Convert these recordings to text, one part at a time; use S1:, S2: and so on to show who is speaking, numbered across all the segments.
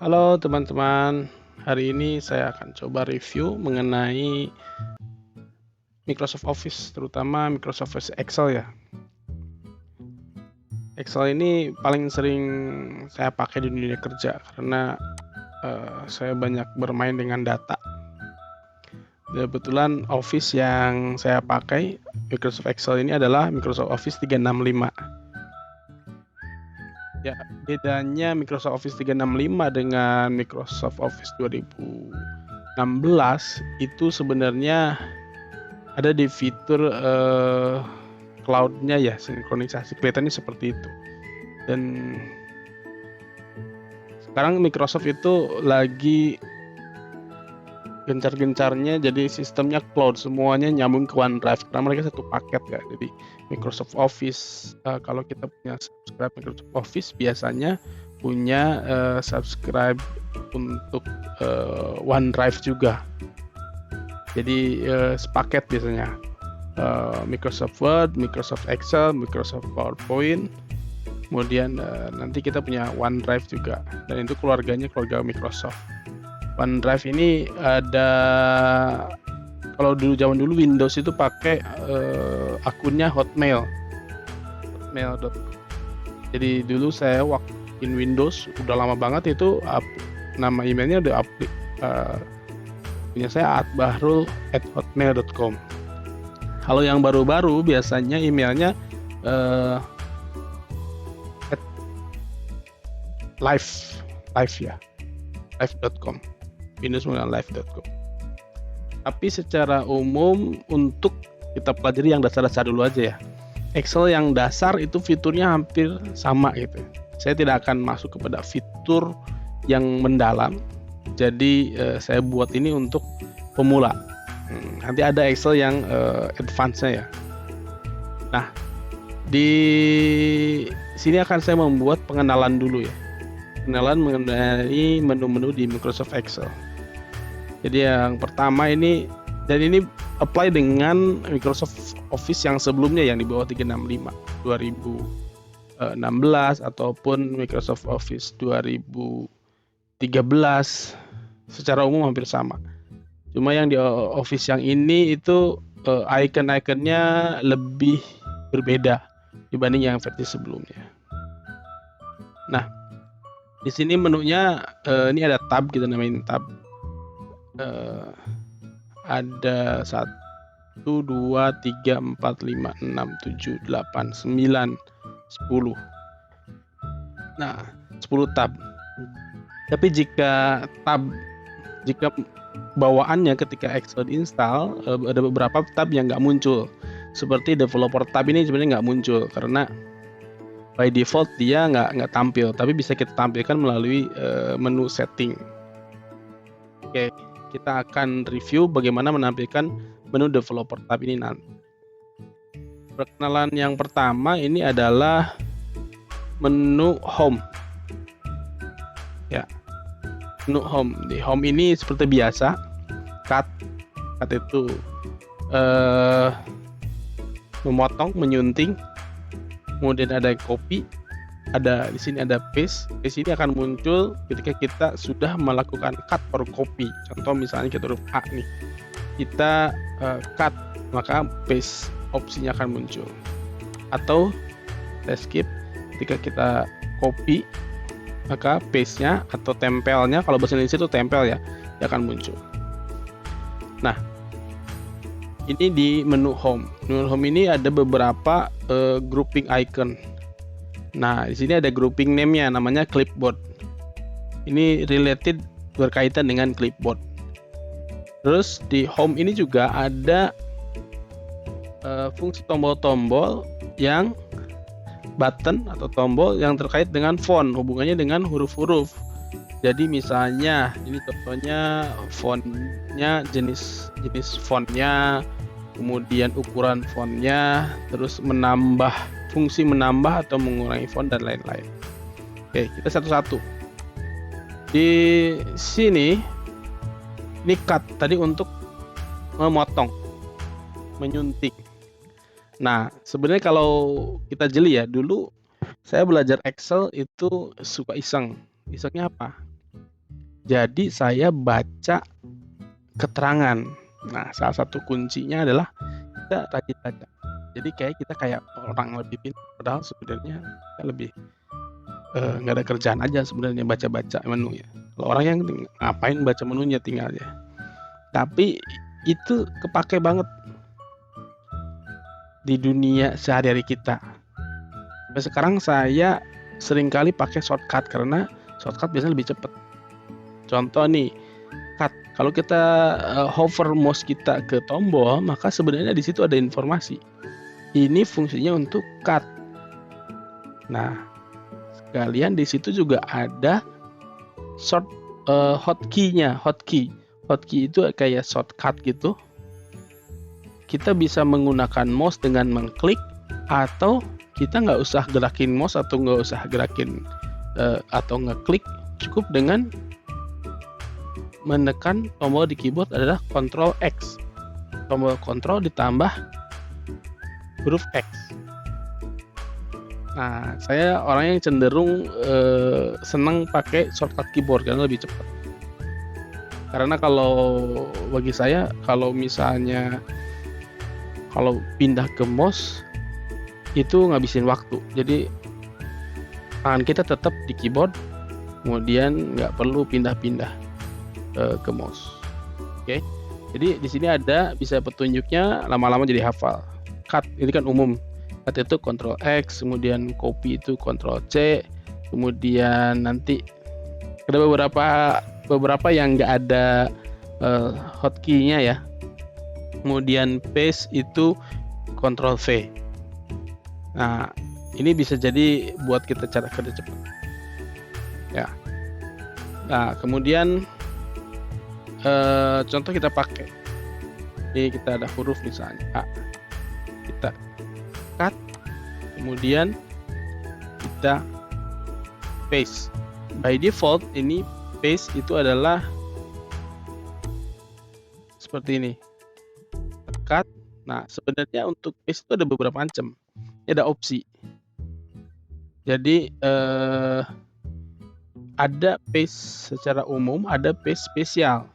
S1: Halo teman-teman, hari ini saya akan coba review mengenai Microsoft Office, terutama Microsoft Office Excel ya. Excel ini paling sering saya pakai di dunia kerja karena saya banyak bermain dengan data. Kebetulan Office yang saya pakai Microsoft Excel ini adalah Microsoft Office 365. Ya, bedanya Microsoft Office 365 dengan Microsoft Office 2016 itu sebenarnya ada di fitur cloud-nya ya, sinkronisasi, kelihatannya seperti itu. Dan sekarang Microsoft itu lagi gencar-gencarnya jadi sistemnya cloud, semuanya nyambung ke OneDrive karena mereka satu paket ya. Jadi Microsoft Office, kalau kita punya subscribe Microsoft Office biasanya punya subscribe untuk OneDrive juga. Jadi sepaket biasanya. Microsoft Word, Microsoft Excel, Microsoft PowerPoint, kemudian nanti kita punya OneDrive juga, dan itu keluarga Microsoft. OneDrive ini ada, kalau zaman dulu Windows itu pakai akunnya hotmail.com. Jadi dulu saya waktu in Windows udah lama banget itu nama emailnya udah punya saya atbahrul@hotmail.com. Kalau yang baru-baru biasanya emailnya live ya, live.com, Windows menggunakan live.com. Tapi secara umum untuk kita pelajari yang dasar-dasar dulu aja ya. Excel yang dasar itu fiturnya hampir sama gitu. Saya tidak akan masuk kepada fitur yang mendalam. Jadi saya buat ini untuk pemula. Nanti ada Excel yang advance-nya ya. Nah, di sini akan saya membuat pengenalan dulu ya. Pengenalan mengenai menu-menu di Microsoft Excel. Jadi yang pertama ini, dan ini apply dengan Microsoft Office yang sebelumnya yang di bawah 365, 2016 ataupun Microsoft Office 2013, secara umum hampir sama. Cuma yang di Office yang ini itu icon-iconnya lebih berbeda dibanding yang versi sebelumnya. Nah, di sini menunya ini ada tab, kita namain tab. Ada 1, 2, 3, 4, 5, 6, 7, 8, 9, 10. Nah, 10 tab. Tapi jika bawaannya ketika Excel install, ada beberapa tab yang nggak muncul. Seperti developer tab ini sebenarnya nggak muncul karena by default dia nggak tampil, tapi bisa kita tampilkan melalui menu setting. Oke, kita akan review bagaimana menampilkan menu developer tab ini nanti. Perkenalan yang pertama ini adalah menu home. Ya, menu home. Di home ini seperti biasa, cut itu memotong, menyunting. Kemudian ada copy, di sini ada paste. Paste ini akan muncul ketika kita sudah melakukan cut or copy. Contoh misalnya kita huruf A nih, kita cut, maka paste opsinya akan muncul. Atau kita skip, ketika kita copy, maka paste-nya atau tempelnya, kalau bahasa Indonesia itu tempel ya, dia akan muncul. Nah, ini di menu home. Menu home ini ada beberapa grouping icon. Nah, di sini ada grouping name-nya, namanya clipboard. Ini related, berkaitan dengan clipboard. Terus di home ini juga ada fungsi tombol-tombol yang button atau tombol yang terkait dengan font, hubungannya dengan huruf-huruf. Jadi misalnya ini contohnya fontnya, jenis fontnya, kemudian ukuran fontnya, terus fungsi menambah atau mengurangi font dan lain-lain. Oke, kita satu-satu. Di sini ini cut tadi untuk memotong, menyuntik. Nah, sebenarnya kalau kita jeli ya, dulu saya belajar Excel itu suka iseng. Isengnya apa? Jadi saya baca keterangan. Nah, salah satu kuncinya adalah kita rajin baca. Jadi kita kayak orang lebih pintar, padahal sebenarnya kita lebih nggak ada kerjaan aja sebenarnya baca-baca menunya. Kalau orang yang ngapain baca menunya tinggal aja. Tapi itu kepake banget di dunia sehari-hari kita. Sampai sekarang saya seringkali pakai shortcut karena shortcut biasanya lebih cepat. Contoh nih, cut. Kalau kita hover mouse kita ke tombol, maka sebenarnya di situ ada informasi. Ini fungsinya untuk cut. Nah, sekalian di situ juga ada hotkey-nya. Hotkey itu kayak shortcut gitu. Kita bisa menggunakan mouse dengan mengklik, atau kita nggak usah gerakin mouse atau nggak usah gerakin atau ngeklik, cukup dengan menekan tombol di keyboard adalah Ctrl X. Tombol Ctrl ditambah huruf X. Nah, saya orang yang cenderung senang pakai shortcut keyboard karena lebih cepat. Karena kalau bagi saya, kalau misalnya kalau pindah ke mouse itu ngabisin waktu. Jadi tangan kita tetap di keyboard, kemudian nggak perlu pindah-pindah ke mouse. Oke. Jadi di sini ada bisa petunjuknya, lama-lama jadi hafal. Cut ini kan umum. Cut itu Ctrl X, kemudian copy itu Ctrl C, kemudian nanti ada beberapa yang nggak ada hotkey-nya ya. Kemudian paste itu Ctrl V. Nah, ini bisa jadi buat kita cara kerja cepat. Ya. Nah, kemudian contoh kita pakai. Ini kita ada huruf misalnya A. Kita cut, kemudian kita paste. By default ini paste itu adalah seperti ini. Cut. Nah, sebenarnya untuk paste itu ada beberapa macam. Ada opsi. Jadi ada paste secara umum, ada paste spesial.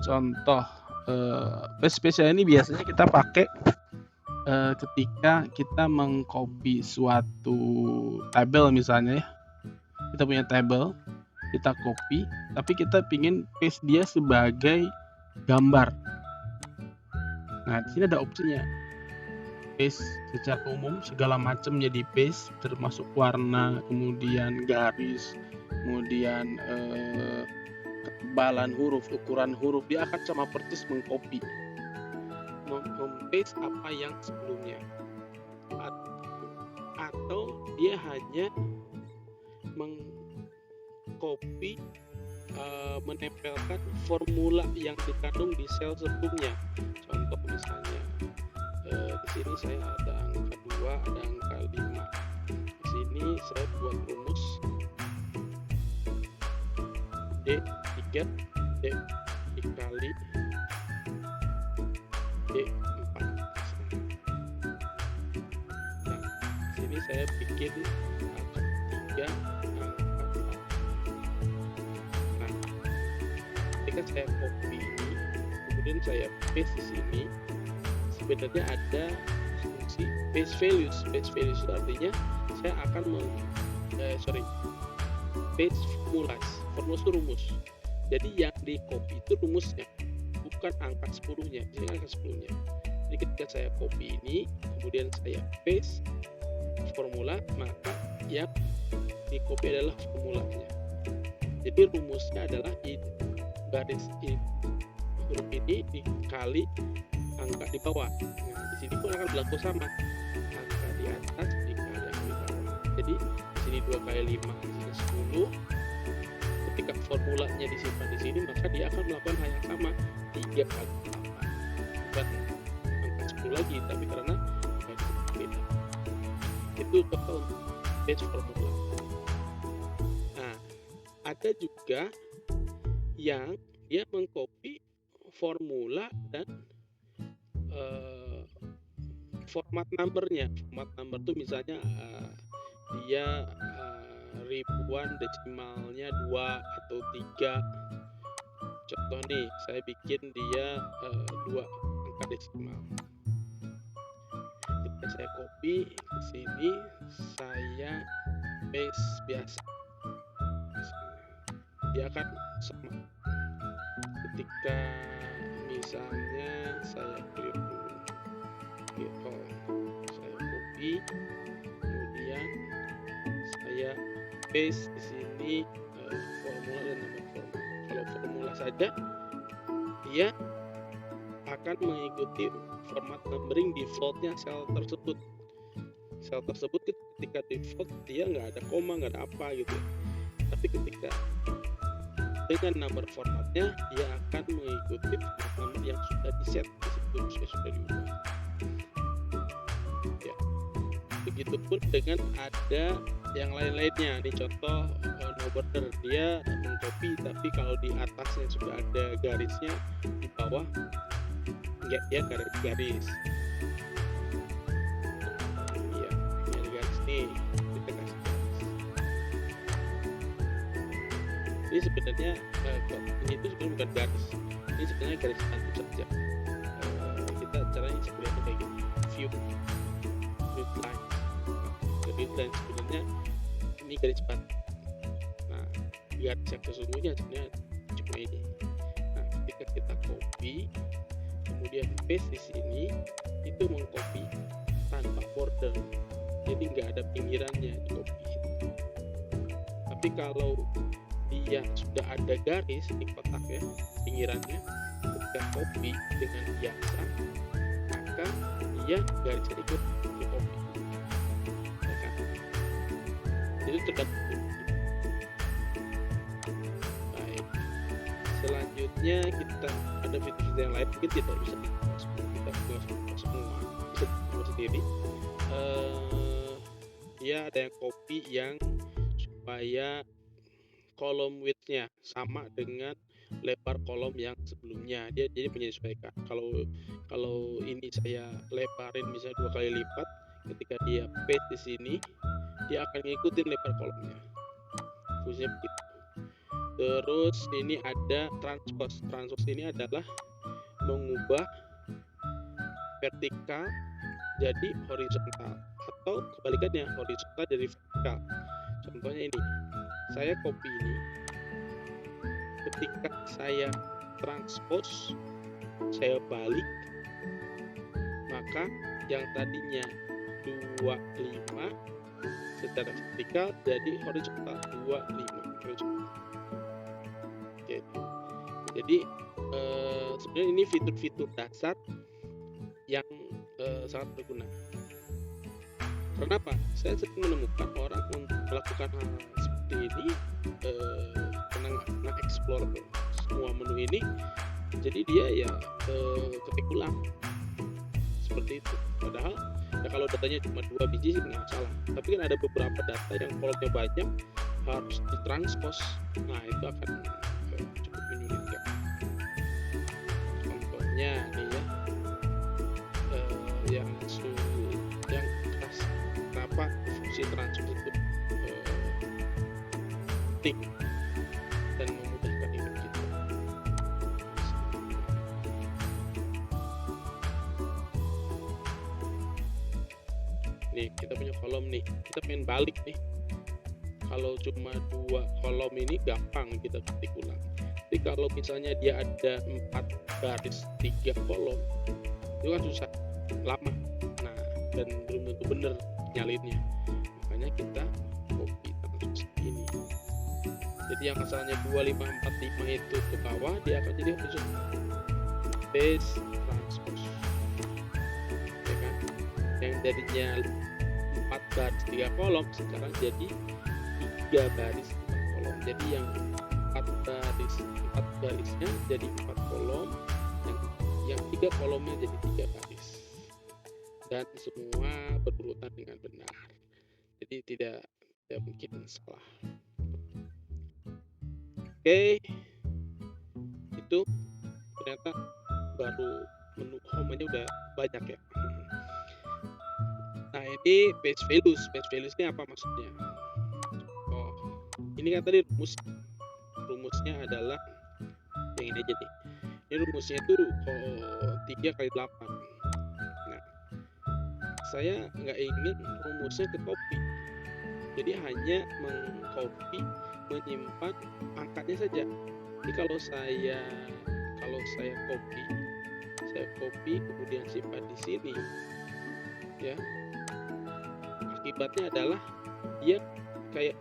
S1: Contoh paste spesial ini biasanya kita pakai ketika kita mengcopy suatu tabel misalnya ya. Kita punya tabel, kita copy, tapi kita pingin paste dia sebagai gambar. Nah, di sini ada opsinya. Paste secara umum segala macam jadi paste, termasuk warna, kemudian garis, kemudian ketebalan huruf, ukuran huruf, dia akan sama persis mengcopy, mem-paste apa yang sebelumnya, atau dia hanya mengcopy menempelkan formula yang dikandung di sel sebelumnya. Contoh misalnya di sini saya ada angka 2, ada angka 5. Di sini saya buat rumus D3 D dikali D4. Nah, di sini saya bikin angka 3, angka 4. Nah, ketika saya copy ini, kemudian saya paste di sini, sebenarnya ada fungsi paste values. Paste values itu artinya saya akan paste formulas. Formulas itu rumus. Jadi yang di copy itu rumusnya, bukan angka 10-nya. Ini angka 10-nya. Jadi ketika saya copy ini, kemudian saya paste formula, maka yang di copy adalah formulanya. Jadi rumusnya adalah garis huruf ini dikali angka di bawah. Nah, di sini pun akan berlaku sama. Angka di atas dikali angka di bawah. Jadi di sini 2 kali 5 hasilnya 10. Ketika formulanya disimpan di sini, maka dia akan melakukan hal yang sama, 3 kali 8. Bukan angka 10 lagi, tapi karena beda. Itu contoh untuk paste formula. Nah, ada juga yang dia mengcopy formula dan format numbernya. Format number itu misalnya dia ribuan, desimalnya 2 atau 3. Contoh nih, saya bikin dia 2 angka desimal. Ketika saya copy ke sini, saya paste biasa. Dia akan sama. Ketika misalnya saya clear dulu, saya copy, kemudian saya paste di sini formula dan nama formula. Kalau formula saja, dia akan mengikuti format numbering defaultnya sel tersebut. Sel tersebut ketika default dia nggak ada koma, nggak ada apa gitu. Tapi ketika dengan number formatnya, dia akan mengikuti format number yang sudah di set di situ, sudah diubah. Ya. Begitupun dengan ada yang lain-lainnya. Ini contoh no border, dia mengcopy tapi kalau di atasnya sudah ada garisnya, di bawah enggak, dia garis. Iya, ini ada garis nih, kita kasih garis. Ini sebenarnya ini itu sebenarnya bukan garis, ini sebenarnya garis satu saja. Kita caranya sebenarnya kayak gini, view line. Grid line sebenarnya ini garis batu. Nah, garis yang sesungguhnya sebenarnya cuma ini. Nah, ketika kita copy, kemudian paste di sini, itu mengcopy tanpa border, jadi nggak ada pinggirannya di copy. Tapi kalau dia sudah ada garis di kotak ya, pinggirannya, ketika copy dengan biasa, maka dia garisnya ikut di copy. Ya kan? Jadi tergantung. Baik. Selanjutnya kita ada fitur yang lain, mungkin tidak bisa kita buat semua, bisa buat sendiri. Dia ada yang copy yang supaya kolom width-nya sama dengan lebar kolom yang sebelumnya. Dia jadi menyesuaikan. Kalau ini saya lebarin misalnya 2 kali lipat, ketika dia paste di sini, dia akan ngikutin lebar kolomnya. Fungsinya begitu. Terus ini ada transpose. Transpose ini adalah mengubah vertikal jadi horizontal atau kebalikannya, horizontal jadi vertikal. Contohnya ini, saya copy ini, ketika saya transpose, saya balik, maka yang tadinya 25 secara vertikal jadi horizontal 25 horizontal. Oke. Jadi sebenarnya ini fitur-fitur dasar yang sangat berguna. Kenapa? Saya sering menemukan orang untuk melakukan hal seperti ini, explore semua menu ini, jadi dia ya ketik ulang seperti itu. Padahal ya kalau datanya cuma 2 biji sih nggak masalah, tapi kan ada beberapa data yang kolomnya banyak harus ditranspose. Nah, itu akan cukup menyulitkan. Contohnya nih ya, yang keras, kenapa fungsi transpose itu penting dan memudahkan hidup kita. Nih, kita punya kolom nih, kita pengen balik nih. Kalau cuma 2 kolom ini gampang kita ketik ulang. Tapi kalau misalnya dia ada 4 garis 3 kolom, itu kan susah, lama. Nah, dan belum tentu bener nyalinnya. Makanya kita copy transpose ini. Jadi yang asalnya 2545 itu ke bawah, dia akan jadi horizontal. Paste transpose. Ya kan? Yang jadinya 4 baris 3 kolom sekarang jadi 3 baris 4 kolom. Jadi yang 4 barisnya jadi 4 kolom, yang 3 kolomnya jadi 3 baris. Dan semua berurutan dengan benar. Jadi tidak mungkin salah. Oke, itu ternyata baru menu home aja udah banyak ya. Nah, ini page values. Page values ini apa maksudnya? Oh, Ini kan tadi rumusnya adalah yang ini aja nih. Ini rumusnya itu 3 kali 8. Nah, saya nggak ingin rumusnya ke copy, jadi hanya mengcopy, menyimpan angkanya saja. Jadi kalau saya copy kemudian simpan di sini, ya, akibatnya adalah dia kayak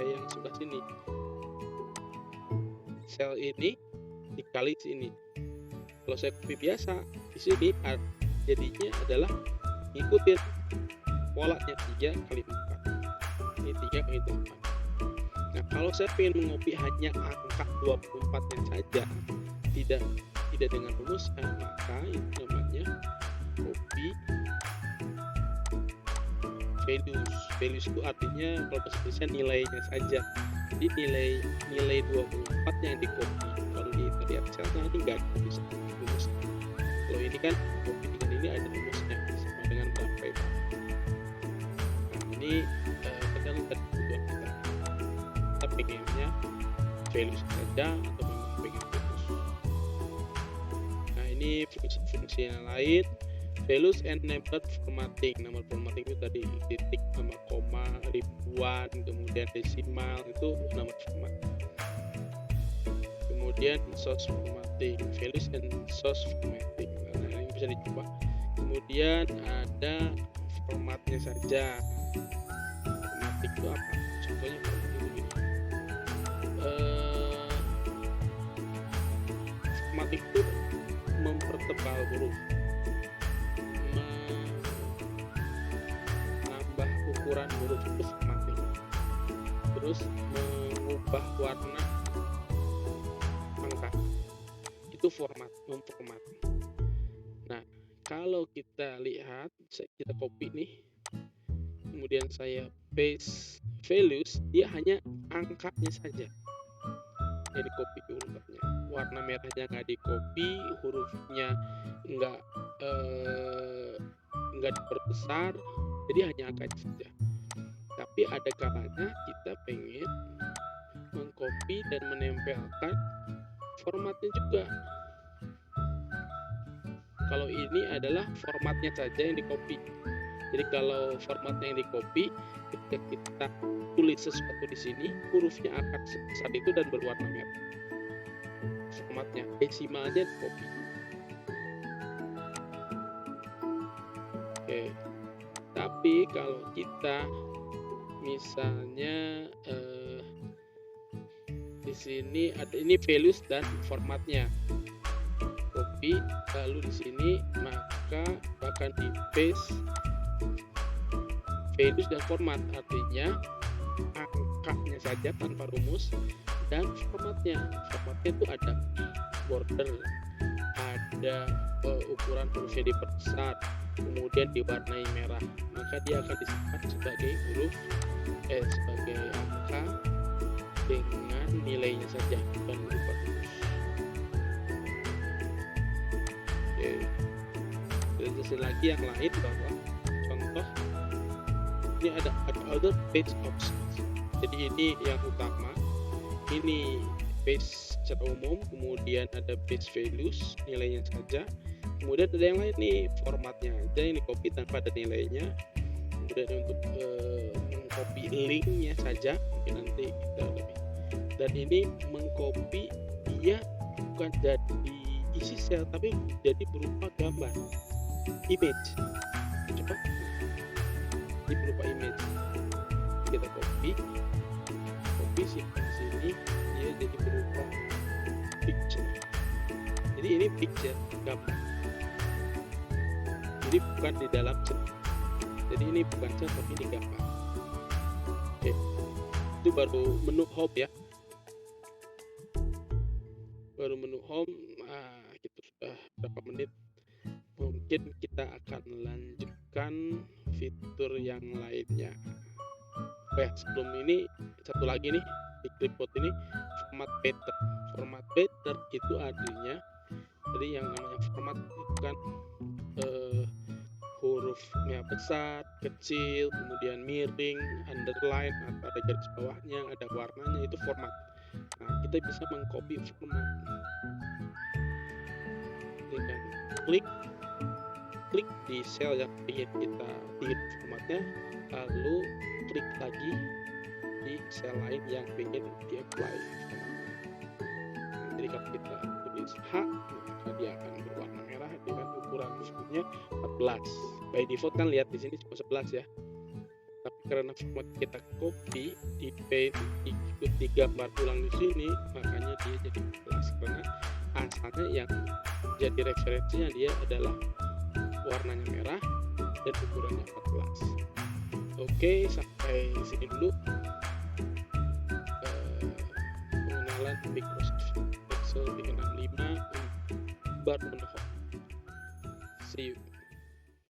S1: yang sebelah sini, sel ini dikali sini. Kalau saya copy biasa di sini jadinya adalah ngikutin polanya 3 kali 4. Ini 3 kali 8. Nah, kalau saya ingin mengopi hanya angka 24-nya saja, tidak dengan rumusnya, maka itu namanya copy values. Values itu artinya kalau bahasa Indonesia nilainya saja. Jadi nilai 24 yang di copy. Kalau kita lihat selnya ini enggak bisa rumusnya. Kalau ini kan copy dengan ini ada rumusnya sama dengan berapa itu. Nah, ini tergantung dari kebutuhan kita. Kita pengennya values saja atau memang pengen fokus. Nah, ini fungsi yang lain. Values and number formatting. Nomor formatting itu tadi titik sama koma, ribuan, kemudian desimal, itu nomor format. Kemudian source formatting, values and source formatting. Nah, ini bisa dicoba. Kemudian ada formatnya saja. Formatting itu apa? Contohnya formatting begini. Formatting itu mempertebal huruf, menambah ukuran huruf itu formatting, terus mengubah warna angka itu memformat. Nah, kalau kita lihat, kita copy nih, kemudian saya paste values, dia hanya angkanya saja yang di copy, urutannya warna merahnya nggak di copy, hurufnya nggak diperbesar, jadi hanya angkanya saja. Tapi ada kalanya kita pengen mengcopy dan menempelkan formatnya juga. Kalau ini adalah formatnya saja yang di copy. Jadi kalau formatnya yang di copy, ketika kita tulis sesuatu di sini, hurufnya akan sebesar itu dan berwarna merah. Formatnya, desimalnya di copy. Oke. Tapi kalau kita misalnya di sini ada ini values dan formatnya, copy, lalu di sini maka akan di paste values dan format, artinya angkanya saja tanpa rumus, dan formatnya itu ada border, ada ukuran hurufnya diperbesar, kemudian diwarnai merah, maka dia akan disimpan sebagai huruf sebagai angka dengan nilainya saja, bukan berupa rumus. Oke. Dan lagi yang lain bahwa contoh ini ada other page options. Jadi ini yang utama, ini page secara umum, kemudian ada page values, nilainya saja, kemudian ada yang lain nih, formatnya aja yang di copy tanpa ada nilainya, kemudian untuk mengcopy linknya saja, mungkin nanti kita lebih. Dan ini mengcopy dia bukan jadi isi sel, tapi jadi berupa gambar, image. Coba, ini berupa image. Kita copy simpan sini, dia jadi berupa picture. Jadi ini picture, gambar. Jadi bukan di dalam chat. Jadi ini bukan chat tapi ini gambar. Oke. Itu baru menu home ya. Baru menu home. Gitu sudah berapa menit. Mungkin kita akan lanjutkan fitur yang lainnya. Sebelum ini satu lagi nih, di clipboard ini format pattern. Format pattern itu artinya, jadi yang namanya format itu kan huruf hurufnya besar, kecil, kemudian miring, underline, atau ada garis bawahnya, ada warnanya, itu format. Nah, kita bisa mengcopy format dengan klik di sel yang ingin kita formatnya, lalu klik lagi di sel lain yang ingin di apply. Jadi kalau kita tulis H, maka dia akan berwarna merah dengan ukuran fontnya 14. By default kan lihat di sini cuma 11 ya. Tapi karena format kita copy di paste ikuti gambar tulang di sini, makanya dia jadi 14. Karena asalnya yang jadi referensinya dia adalah warnanya merah dan ukurannya 14. Oke, sampai sini dulu pengenalan Microsoft Excel 365 baru mendohok. See you.